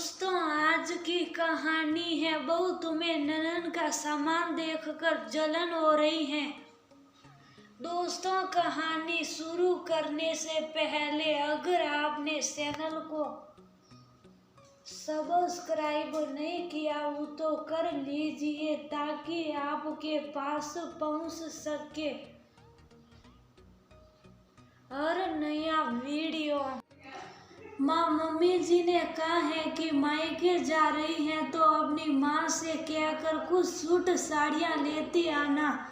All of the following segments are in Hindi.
दोस्तों, आज की कहानी है बहू तुम्हें ननद का सामान देखकर जलन हो रही है। दोस्तों, कहानी शुरू करने से पहले अगर आपने चैनल को सब्सक्राइब नहीं किया हो तो कर लीजिए ताकि आपके पास पहुंच सके हर नया वीडियो। मम्मी जी ने कहा है कि मायके जा रही हैं तो अपनी माँ से कहकर कुछ सूट साड़ियाँ लेती आना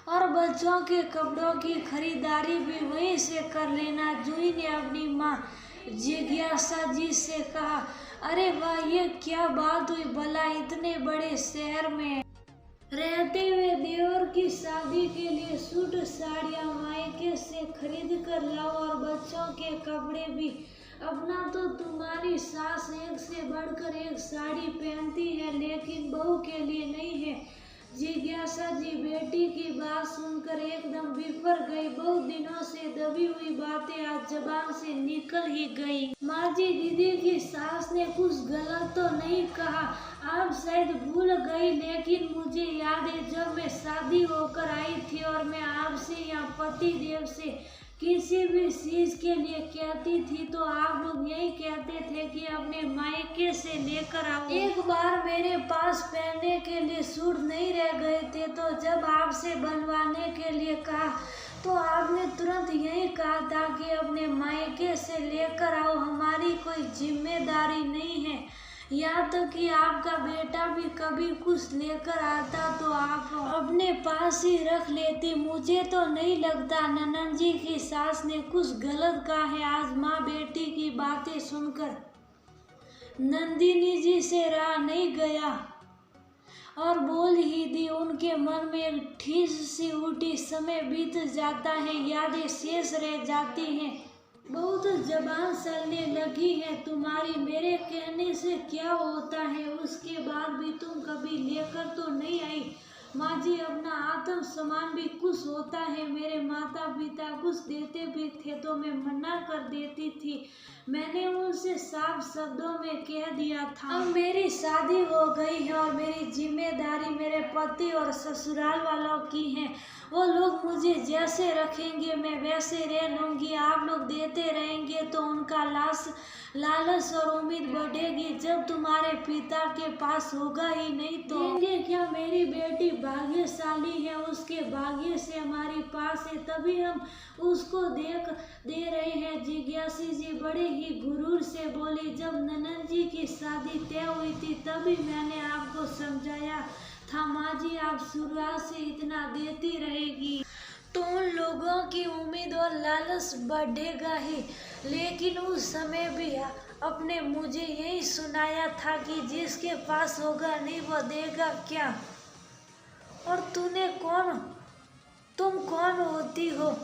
और बच्चों के कपड़ों की खरीदारी भी वहीं से कर लेना। जूही ने अपनी माँ जिज्ञासा जी से कहा, अरे वाह, ये क्या बात हुई भला, इतने बड़े शहर में रहते हुए देवर की शादी के लिए सूट साड़ियाँ मायके से खरीद कर लाओ और बच्चों के कपड़े भी। अपना तो तुम्हारी सास एक से बढ़कर एक साड़ी पहनती है लेकिन बहू के लिए नहीं है। जिज्ञासा जी बेटी की बात सुनकर एकदम बिफर गई। बहुत दिनों से दबी हुई बातें आज जबान से निकल ही गई। माँ जी, दीदी की सास ने कुछ गलत तो नहीं कहा? आप शायद भूल गई लेकिन मुझे याद है जब मैं शादी होकर आई थी और मैं आपसे या पति देव से किसी भी चीज के लिए कहती थी तो आप लोग यही कहते थे कि अपने मायके से लेकर आओ। एक बार मेरे पास पहनने के लिए सूट नहीं रह गए थे तो जब आपसे बनवाने के लिए कहा तो आपने तुरंत यही कहा था कि अपने मायके से लेकर आओ, हमारी कोई जिम्मेदारी नहीं है। यहाँ तक कि आपका बेटा भी कभी कुछ लेकर आता तो आप अपने पास ही रख लेती। मुझे तो नहीं लगता ननद जी की सास ने कुछ गलत कहा है। आज माँ बेटी की बातें सुनकर नंदिनी जी से रहा नहीं गया और बोल ही दी। उनके मन में एक ठेस सी उठी। समय बीत जाता है, यादें शेष रह जाती हैं। बहुत जबान चलने लगी है तुम्हारी, मेरे कहने से क्या होता है? उसके बाद भी तुम कभी लेकर तो नहीं आई। माँ जी, अपना आत्म सम्मान भी कुछ होता है। मेरे माता पिता कुछ देते भी थे तो मैं मना कर देती थी। मैंने उनसे साफ शब्दों में कह दिया था। अब मेरी शादी हो गई है और मेरी जिम्मेदारी मेरे पति और ससुराल वालों की है। वो लोग मुझे जैसे रखेंगे मैं वैसे रह लूँगी। आप लोग देते रहेंगे तो उनका लालच और उम्मीद बढ़ेगी। जब तुम्हारे पिता के पास होगा ही नहीं तो देंगे क्या? मेरी बेटी भाग्यशाली है, उसके भाग्य से हमारे पास है तभी हम उसको दे रहे हैं। जिज्ञासी जी बड़े ही गुरूर से बोली, जब ननद जी की शादी तय हुई थी तभी मैंने आपको समझाया था माँ जी, आप शुरुआत से इतना देती रहेगी तो उन लोगों की उम्मीद और लालच बढ़ेगा ही। लेकिन उस समय भी अपने मुझे यही सुनाया था कि जिसके पास होगा नहीं वो देगा क्या? और तुम कौन होती हो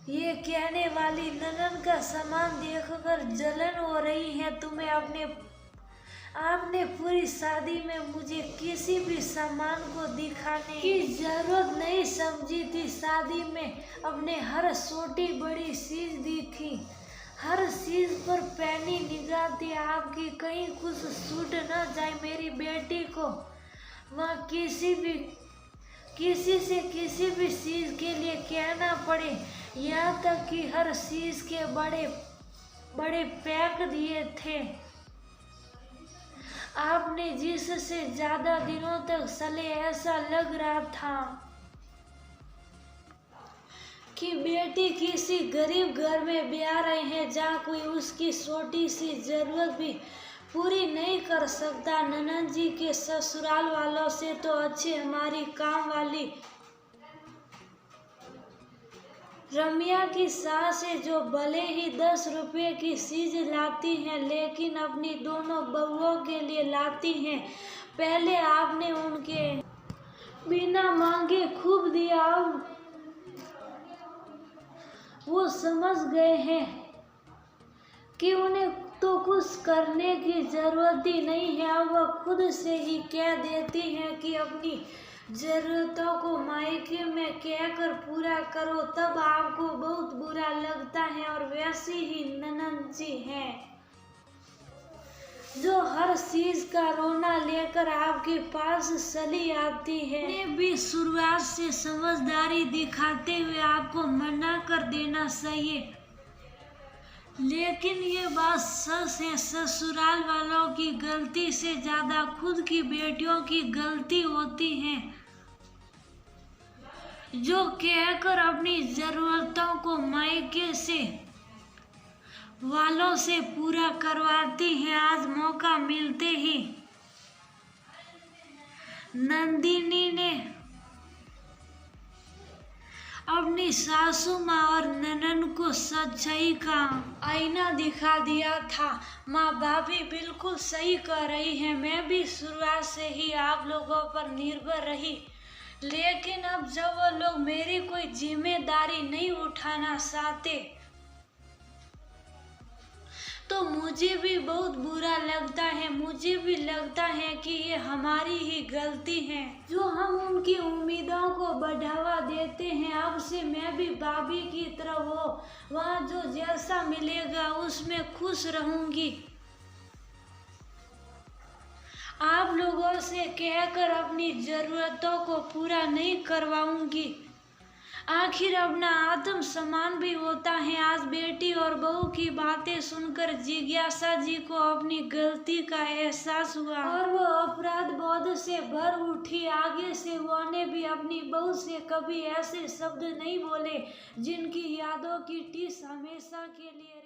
ये कहने वाली? ननद का सामान देखकर जलन हो रही है तुम्हें? आपने पूरी शादी में मुझे किसी भी सामान को दिखाने की जरूरत नहीं समझी थी। शादी में अपने हर छोटी बड़ी चीज दी थी, हर चीज पर पैनी निगाह थी आपकी। कहीं कुछ छूट न जाए मेरी बेटी को, वह किसी से किसी भी चीज के लिए कहना पड़े। यहाँ तक कि हर चीज के बड़े बड़े पैक दिए थे आपने जिससे ज्यादा दिनों तक चले। ऐसा लग रहा था कि बेटी किसी गरीब घर में ब्याह रहे हैं जहाँ कोई उसकी छोटी सी जरूरत भी पूरी नहीं कर सकता। ननद जी के ससुराल वालों से तो अच्छी हमारी काम वाली रमिया की सास है जो भले ही 10 रुपए की चीज लाती हैं लेकिन अपनी दोनों बहुओं के लिए लाती हैं। पहले आपने उनके बिना मांगे खूब दिया, अब वो समझ गए हैं कि उन्हें तो कुछ करने की जरूरत ही नहीं है। अब वह खुद से ही कह देती हैं कि अपनी जरूरतों को मायके में कहकर पूरा करो, तब आपको बहुत बुरा लगता है। और वैसी ही ननद जी हैं। जो हर चीज का रोना लेकर आपके पास चली आती है। उन्हें भी शुरुआत से समझदारी दिखाते हुए आपको मना कर देना चाहिए। लेकिन ये बात सच है, ससुराल वालों की गलती से ज्यादा खुद की बेटियों की गलती होती है, जो कहकर अपनी जरूरतों को मायके से वालों से पूरा करवाती हैं। आज मौका मिलते ही नंदिनी ने अपनी सासू माँ और ननद को सच्चाई का आईना दिखा दिया था। माँ भाभी बिल्कुल सही कह रही है, मैं भी शुरुआत से ही आप लोगों पर निर्भर रही, लेकिन अब जब वो लोग मेरी कोई जिम्मेदारी नहीं उठाना चाहते तो मुझे भी बहुत बुरा लगता है। मुझे भी लगता है कि ये हमारी ही गलती है जो हम उनकी उम्मीदों को बढ़ावा देते हैं। अब से मैं भी भाभी की तरह वहाँ जो जैसा मिलेगा उसमें खुश रहूंगी। आप लोगों से कहकर अपनी जरूरतों को पूरा नहीं करवाऊंगी। आखिर अपना आत्मसम्मान भी होता है। आज बेटी और बहू की बातें सुनकर जिज्ञासा जी को अपनी गलती का एहसास हुआ और वो अपराध बोध से भर उठी। आगे से उन्होंने भी अपनी बहू से कभी ऐसे शब्द नहीं बोले जिनकी यादों की टीस हमेशा के लिए